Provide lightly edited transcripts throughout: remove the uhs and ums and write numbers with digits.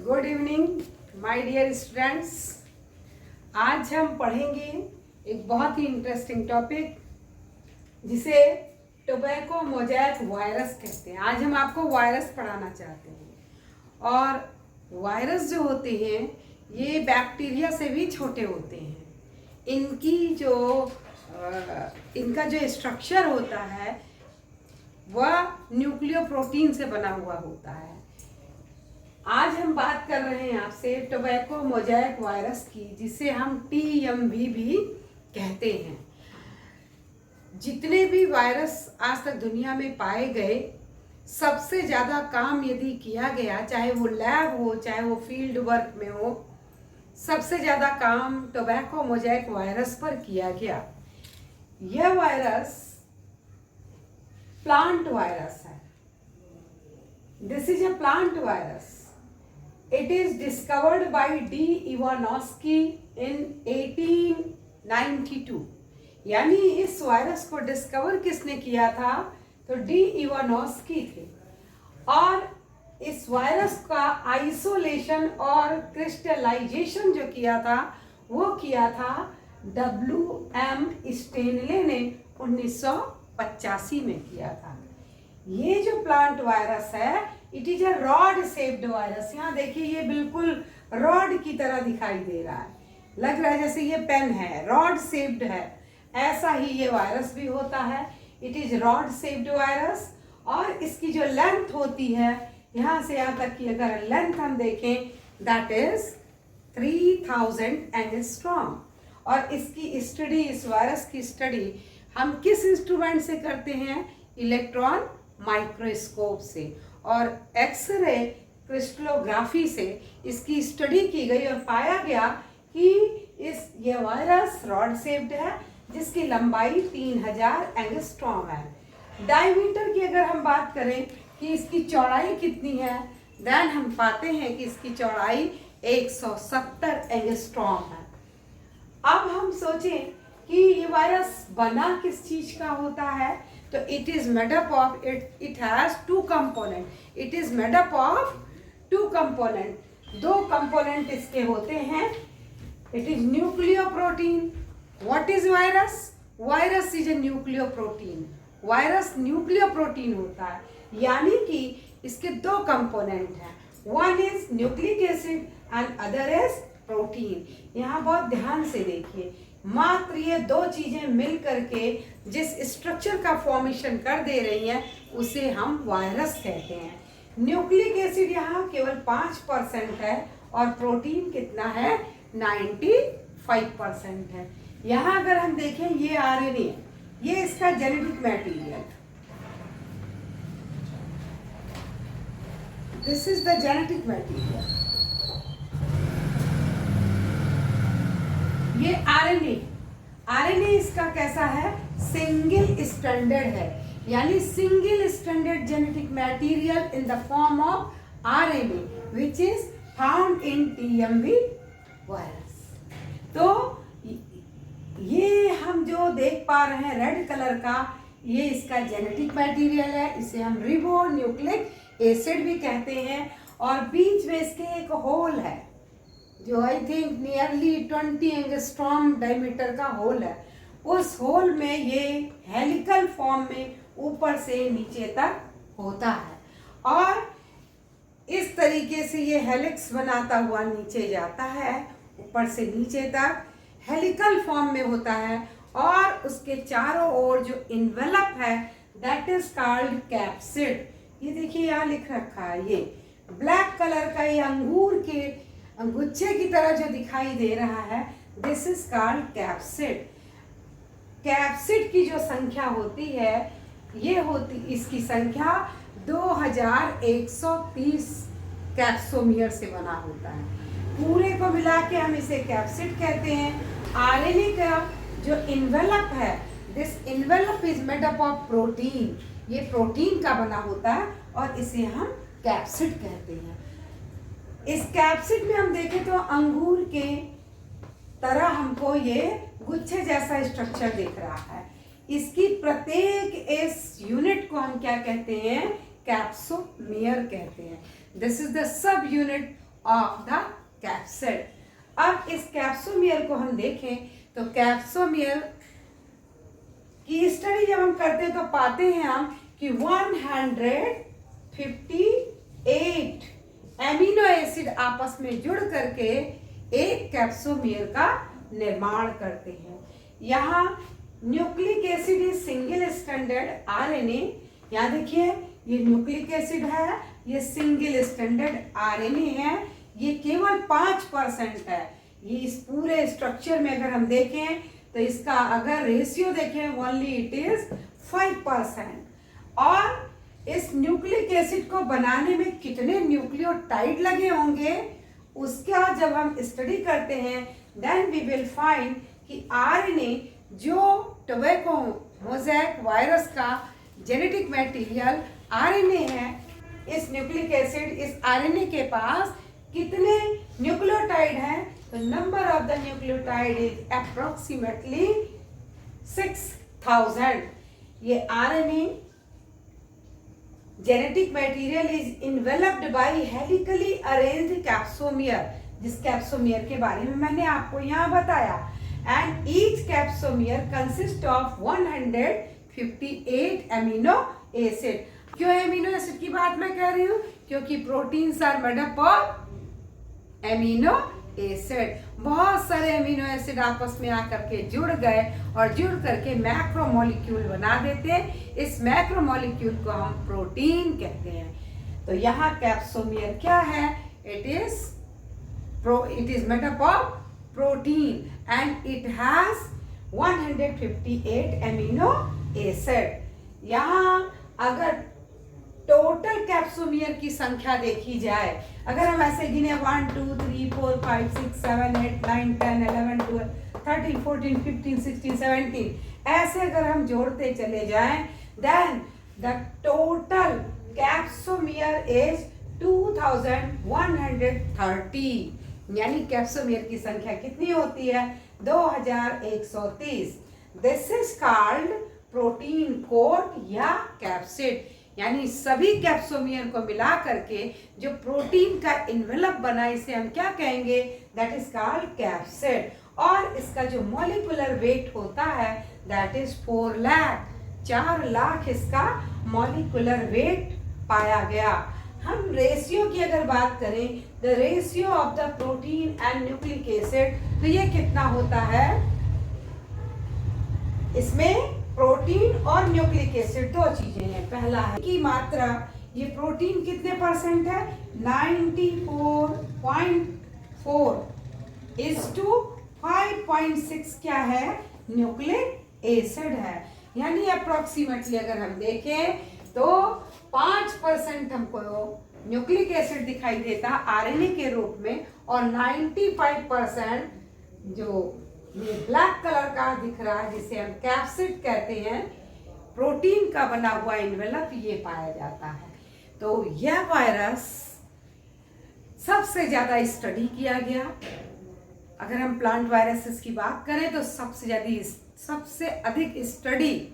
Good evening my dear students. आज हम पढ़ेंगे एक बहुत ही इंटरेस्टिंग टॉपिक जिसे टोबैको मोज़ैक वायरस कहते हैं। आज हम आपको वायरस पढ़ाना चाहते हैं और वायरस जो होते हैं ये बैक्टीरिया से भी छोटे होते हैं। इनका जो स्ट्रक्चर होता है वह न्यूक्लियोप्रोटीन से बना हुआ होता है। आज हम बात कर रहे हैं आपसे टोबैको मोज़ैक वायरस की, जिसे हम TMV भी कहते हैं। जितने भी वायरस आज तक दुनिया में पाए गए, सबसे ज़्यादा काम यदि किया गया, चाहे वो लैब हो चाहे वो फील्ड वर्क में हो, सबसे ज़्यादा काम टोबैको मोज़ैक वायरस पर किया गया। यह वायरस प्लांट वायरस है। This is a plant virus. It is discovered by D. Ivanovsky in 1892। यानी इस वायरस को डिस्कवर किसने किया था? तो डी इवानोस्की थे। और इस वायरस का आइसोलेशन और क्रिस्टलाइजेशन जो किया था वो किया था WM स्टेनले ने 1985 में किया था। ये जो प्लांट वायरस है, it is a rod shaped virus. यहाँ देखिए, ये बिल्कुल रॉड की तरह दिखाई दे रहा है, लग रहा है जैसे ये पेन है, रॉड शेप्ड है। ऐसा ही ये वायरस भी होता है। It is rod shaped virus. और इसकी जो लेंथ होती है, यहाँ से यहाँ तक की अगर लेंथ हम देखें, दैट इज 3000 एंगस्ट्रॉम। और इसकी स्टडी, इस वायरस की स्टडी हम किस इंस्ट्रूमेंट से करते हैं? इलेक्ट्रॉन माइक्रोस्कोप से और एक्सरे क्रिस्टलोग्राफी से इसकी स्टडी की गई और पाया गया कि ये वायरस रॉड शेप्ड है, जिसकी लंबाई 3000 एंगस्ट्रॉम है। डायमीटर की अगर हम बात करें कि इसकी चौड़ाई कितनी है, देन हम पाते हैं कि इसकी चौड़ाई 170 एंगस्ट्रॉम है। अब हम सोचें कि ये वायरस बना किस चीज का होता है, तो it is made up of it has two component. It is made up of two component. दो कंपोनेंट इसके होते हैं। It is nucleoprotein. What is virus? Virus is a nucleoprotein. Virus nucleoprotein होता है, यानी कि इसके दो कंपोनेंट हैं। One is nucleic acid and other is protein. यहाँ बहुत ध्यान से देखिए, मात्र ये दो चीजें मिल करके जिस स्ट्रक्चर का फॉर्मेशन कर दे रही हैं उसे हम वायरस कहते हैं। न्यूक्लिक एसिड यहाँ केवल 5% है और प्रोटीन कितना है? 95% है। यहाँ अगर हम देखें, ये RNA, ये इसका genetic material. This is the genetic material. ये RNA इसका कैसा है? सिंगल स्ट्रैंडेड है, यानी single stranded genetic material in the form of RNA which is found in TMV virus. तो ये हम जो देख पा रहे हैं रेड कलर का, ये इसका जेनेटिक मटेरियल है। इसे हम रिबो न्यूक्लिक एसिड भी कहते हैं। और बीच में इसके एक होल है जो I think nearly 20 angstrom diameter का होल है। उस होल में ये हेलिकल फॉर्म में ऊपर से नीचे तक होता है और इस तरीके से ये हेलिक्स बनाता हुआ नीचे जाता है, ऊपर से नीचे तक हेलिकल फॉर्म में होता है। और उसके चारों ओर जो इन्वेलप है, दैट इज कॉल्ड कैप्सिड। ये देखिए, यहाँ लिख रखा है, ये ब्लैक कलर का, ये अंगूर के गुच्छे की तरह जो दिखाई दे रहा है, this is called capsid. Capsid की जो संख्या होती है, इसकी संख्या 2130 कैप्सोमियर से बना होता है। पूरे को मिला के हम इसे कैप्सिड कहते हैं। RNA का जो इन्वेलप है, this envelope is made up of protein. ये प्रोटीन का बना होता है और इसे हम कैप्सिड कहते हैं। इस कैप्सिड में हम देखें तो अंगूर के तरह हमको ये गुच्छे जैसा स्ट्रक्चर दिख रहा है। इसकी प्रत्येक इस यूनिट को हम क्या कहते हैं? कैप्सोमियर कहते हैं। This is the sub unit of the capsid. अब इस कैप्सोमियर को हम देखें तो कैप्सोमियर की स्टडी जब हम करते हैं तो पाते हैं हम कि 158 एमिनो एसिड आपस में जुड़ करके एक कैप्सोमियर का निर्माण करते हैं। यहाँ nucleic acid is single standard RNA. यहाँ देखिए ये न्यूक्लिक एसिड है, ये सिंगल स्टैंडर्ड आरएनए है, ये केवल 5% है। ये इस पूरे स्ट्रक्चर में अगर हम देखें तो इसका अगर रेशियो देखें ओनली इट इज 5%। और इस न्यूक्लिक एसिड को बनाने में कितने न्यूक्लियोटाइड लगे होंगे उसका जब हम स्टडी करते हैं देन वी विल फाइंड कि आरएनए जो टोबैको मोज़ेक वायरस का जेनेटिक मटेरियल आरएनए है, इस न्यूक्लिक एसिड इस आरएनए के पास कितने न्यूक्लियोटाइड हैं, तो number of the nucleotide is approximately 6000। ये RNA genetic material is enveloped by helically arranged capsomere, जिस कैप्सोमियर के बारे में मैंने आपको यहाँ बताया। And each capsomere consist of 158 amino acid. क्यों एमिनो एसिड की बात मैं कह रही हूँ? क्योंकि proteins are made up of amino acid. बहुत सारे एमिनो एसिड आपस में आकर के जुड़ गए और जुड़ करके मैक्रोमोलिक्यूल बना देते हैं। इस मैक्रोमोलिक्यूल को हम प्रोटीन कहते हैं। तो यहाँ कैप्सोमियर क्या है? It is made up of protein and it has 158 amino acid. यहाँ अगर टोटल कैप्सोमियर की संख्या देखी जाए, अगर हम ऐसे गिने 1 2 3 4 5 6 7 8 9 10 11 12 13 14 15 16 17 ऐसे अगर हम जोड़ते चले जाएं then the total capsomere is 2130। यानी कैप्सोमियर की संख्या कितनी होती है? 2130। This is called protein coat या कैप्सिड। यानी सभी कैप्सोमियर को मिला करके जो प्रोटीन का इन्वेलप बना इसे हम क्या कहेंगे? That is called capsid. और इसका जो मॉलिक्यूलर वेट होता है दैट इज 4 लाख। 4 लाख इसका मॉलिक्यूलर वेट पाया गया। हम रेशियो की अगर बात करें, the ratio of the protein and nucleic acid, तो ये कितना होता है? इसमें प्रोटीन और न्यूक्लिक एसिड दो चीजें हैं। पहला है की मात्रा, ये प्रोटीन कितने परसेंट है? 94.4 इज टू 5.6 क्या है? न्यूक्लिक एसिड है। यानी अप्रोक्सीमेटली अगर हम देखें तो 5% हमको न्यूक्लिक एसिड दिखाई देता आरएनए के रूप में और 95% जो ये ब्लैक कलर का दिख रहा है जिसे हम कैप्सिड कहते हैं, प्रोटीन का बना हुआ इन्वेलप, ये पाया जाता है। तो यह वायरस सबसे ज्यादा स्टडी किया गया। अगर हम प्लांट वायरसेस की बात करें तो सबसे अधिक स्टडी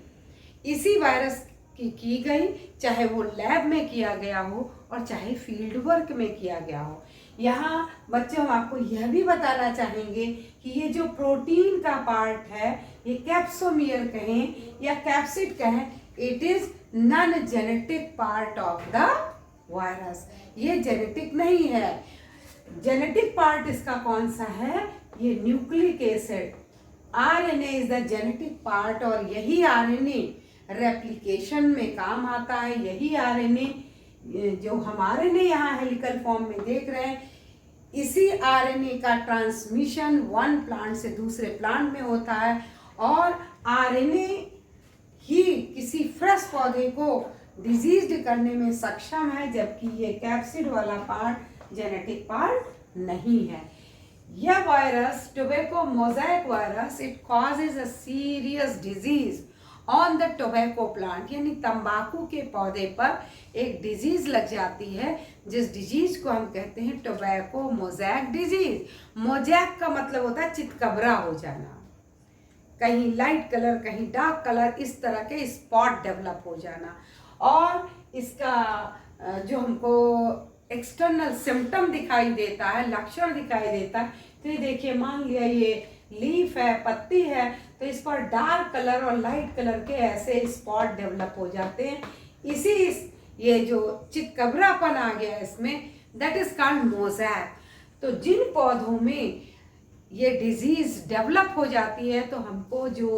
इसी वायरस की गई, चाहे वो लैब में किया गया हो और चाहे फील्ड वर्क में किया गया हो। यहाँ बच्चों हम आपको यह भी बताना चाहेंगे कि ये जो प्रोटीन का पार्ट है, ये कैप्सोमियर कहें या कैप्सिड कहें, it is non genetic part of the virus. ये जेनेटिक नहीं है। जेनेटिक पार्ट इसका कौन सा है? ये nucleic acid. RNA is the genetic part और यही आरएनए रेप्लिकेशन में काम आता है। यही आरएनए जो हम आरएनए यहाँ हेलिकल फॉर्म में देख रहे हैं, इसी आरएनए का ट्रांसमिशन वन प्लांट से दूसरे प्लांट में होता है और आरएनए ही किसी फ्रेश पौधे को डिजीज्ड करने में सक्षम है, जबकि ये कैप्सिड वाला पार्ट जेनेटिक पार्ट नहीं है। यह virus tobacco mosaic virus, it causes a serious disease on the tobacco plant. यानी तंबाकू के पौधे पर एक डिजीज लग जाती है जिस डिजीज को हम कहते हैं टोबैको मोज़ेक डिजीज। मोज़ेक का मतलब होता है चितकबरा हो जाना, कहीं लाइट कलर कहीं डार्क कलर, इस तरह के स्पॉट डेवलप हो जाना। और इसका जो हमको एक्सटर्नल सिम्टम दिखाई देता है, लक्षण दिखाई देता है, तो ये देखिए मान लिया ये लीफ है, पत्ती है, तो इस पर डार्क कलर और लाइट कलर के ऐसे स्पॉट डेवलप हो जाते हैं। ये जो चितकबरापन आ गया इसमें, दैट इज कॉल्ड मोज़ैक। तो जिन पौधों में ये डिजीज डेवलप हो जाती है तो हमको जो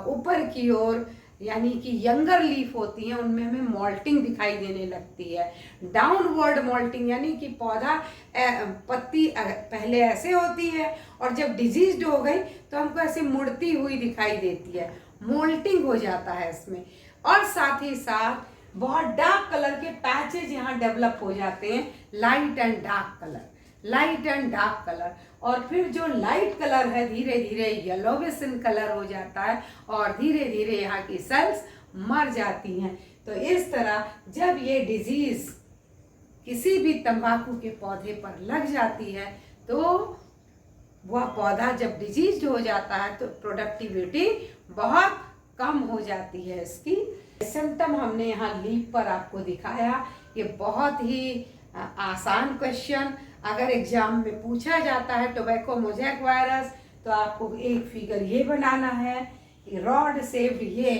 ऊपर की ओर यानी कि यंगर लीफ होती हैं उनमें हमें मॉल्टिंग दिखाई देने लगती है। डाउनवर्ड मॉल्टिंग यानी कि पौधा पत्ती पहले ऐसे होती है और जब डिजीज्ड हो गई तो हमको ऐसे मुड़ती हुई दिखाई देती है, मोल्टिंग हो जाता है इसमें। और साथ ही साथ बहुत डार्क कलर के पैचेज यहाँ डेवलप हो जाते हैं, light and dark colour, light and dark colour. और फिर जो लाइट कलर है धीरे धीरे येलोविश इन कलर हो जाता है और धीरे धीरे यहाँ की सेल्स मर जाती हैं। तो इस तरह जब ये डिजीज किसी भी तंबाकू के पौधे पर लग जाती है तो वह पौधा जब डिजीज हो जाता है तो प्रोडक्टिविटी बहुत कम हो जाती है इसकी। सिम्टम हमने यहाँ लीफ पर आपको दिखाया। ये बहुत ही आसान क्वेश्चन अगर एग्जाम में पूछा जाता है टोबैको मोज़ैक वायरस, तो आपको एक फिगर ये बनाना है, रॉड शेप्ड ये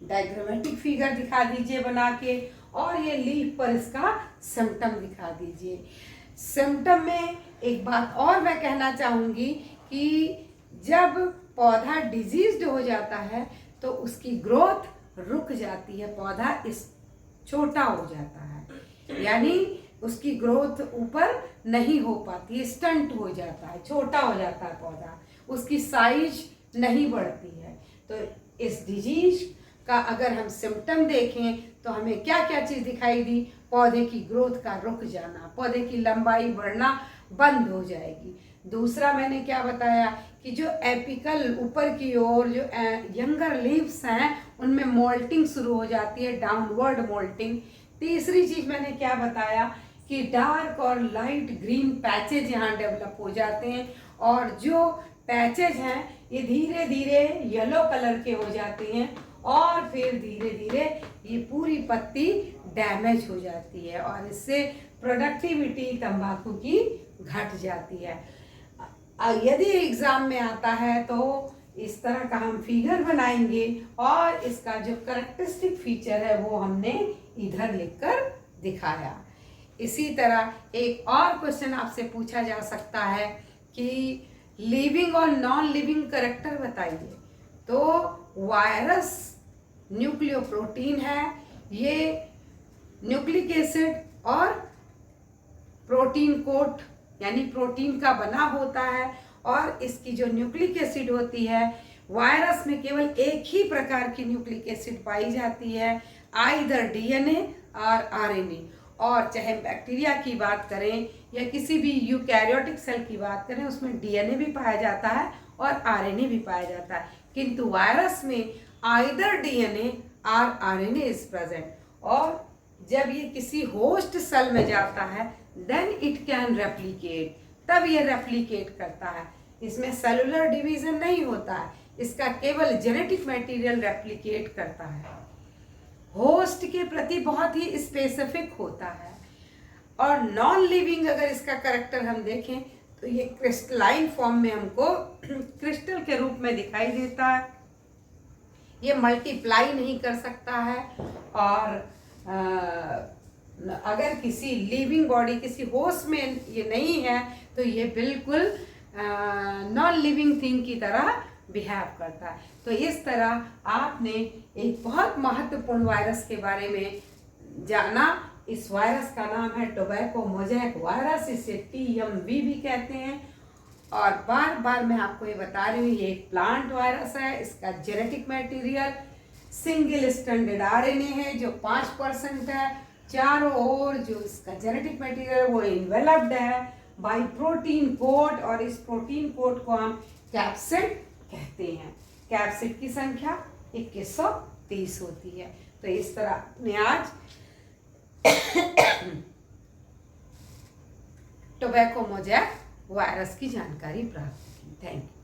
डायग्रामेटिक फिगर दिखा दीजिए बना के, और ये लीफ पर इसका सिम्टम दिखा दीजिए। सिम्टम में एक बात और मैं कहना चाहूँगी कि जब पौधा डिजीज्ड हो जाता है तो उसकी ग्रोथ रुक जाती है, पौधा इस छोटा हो जाता है, यानी उसकी ग्रोथ ऊपर नहीं हो पाती, स्टंट हो जाता है, छोटा हो जाता है पौधा, उसकी साइज नहीं बढ़ती है। तो इस डिजीज का अगर हम सिम्टम देखें तो हमें क्या क्या चीज़ दिखाई दी, पौधे की ग्रोथ का रुक जाना, पौधे की लंबाई बढ़ना बंद हो जाएगी। दूसरा मैंने क्या बताया कि जो एपिकल ऊपर की ओर जो यंगर लीव्स हैं उनमें मोल्टिंग शुरू हो जाती है, डाउनवर्ड मोल्टिंग। तीसरी चीज़ मैंने क्या बताया कि डार्क और लाइट ग्रीन पैचेज यहाँ डेवलप हो जाते हैं और जो पैचेज हैं ये धीरे धीरे येलो कलर के हो जाते हैं और फिर धीरे धीरे ये पूरी पत्ती डैमेज हो जाती है और इससे प्रोडक्टिविटी तंबाकू की घट जाती है। यदि एग्ज़ाम में आता है तो इस तरह का हम फिगर बनाएंगे और इसका जो करेक्टरिस्टिक फीचर है वो हमने इधर लिखकर दिखाया। इसी तरह एक और क्वेश्चन आपसे पूछा जा सकता है कि लिविंग और नॉन लिविंग कैरेक्टर बताइए। तो वायरस न्यूक्लियोप्रोटीन है, ये न्यूक्लिक एसिड और प्रोटीन कोट यानी प्रोटीन का बना होता है और इसकी जो न्यूक्लिक एसिड होती है वायरस में केवल एक ही प्रकार की न्यूक्लिक एसिड पाई जाती है, आइदर डीएनए और आरएनए। और चाहे बैक्टीरिया की बात करें या किसी भी यूकैरियोटिक सेल की बात करें उसमें डीएनए भी पाया जाता है और आरएनए भी पाया जाता है, किंतु वायरस में आइदर डीएनए और आरएनए इज प्रेजेंट। और जब ये किसी होस्ट सेल में जाता है देन इट कैन रेप्लिकेट, तब ये रेप्लिकेट करता है। इसमें सेलुलर डिवीजन नहीं होता है, इसका केवल जेनेटिक मटेरियल रेप्लिकेट करता है, होस्ट के प्रति बहुत ही स्पेसिफिक होता है। और नॉन लिविंग अगर इसका कैरेक्टर हम देखें तो ये क्रिस्टलाइन फॉर्म में हमको क्रिस्टल के रूप में दिखाई देता है, ये मल्टीप्लाई नहीं कर सकता है और अगर किसी लिविंग बॉडी किसी होस्ट में ये नहीं है तो ये बिल्कुल नॉन लिविंग थिंग की तरह बिहेव करता है। तो इस तरह आपने एक बहुत महत्वपूर्ण वायरस के बारे में जाना। इस वायरस का नाम है टोबैको मोज़ैक वायरस, इसे TMV भी कहते हैं। और बार बार मैं आपको ये बता रही हूँ ये एक प्लांट वायरस है, इसका genetic material single stranded RNA है जो 5% है, चारों ओर जो इसका जेनेटिक मटेरियल वो इन्वेलप्ड है बाय प्रोटीन कोट और इस प्रोटीन कोट को हम कैप्सिड कहते हैं। कैप्सिड की संख्या 2130 होती है। तो इस तरह आपने आज टोबैको मोज़ैक वायरस की जानकारी प्राप्त की। Thank you.